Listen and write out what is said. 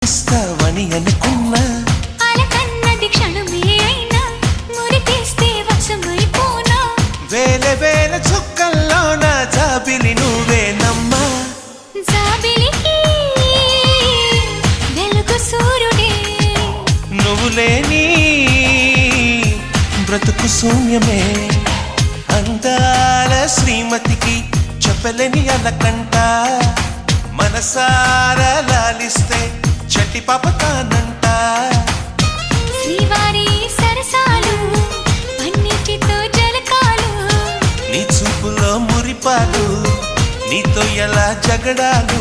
ఇస్తావని అనుకున్నా అలకన్నది క్షణమే అయినా మురిపిస్తే వశమైపోనా వేల వేల చుక్కల్లోన జాబిలి నువ్వేనమ్మా జాబిలికి వెలుగు సూర్యుడే నువ్వు లేని బ్రతుకు శూన్యమే అందాల శ్రీమతికి చెప్పలేని అలకంట మనసారా లాలిస్తే చట్టి పాపతానంట శ్రీవారి సరసాలు పన్నిటితో జలకాలు నీ చూపులో మురిపాలు నీతో ఎలా జగడాలు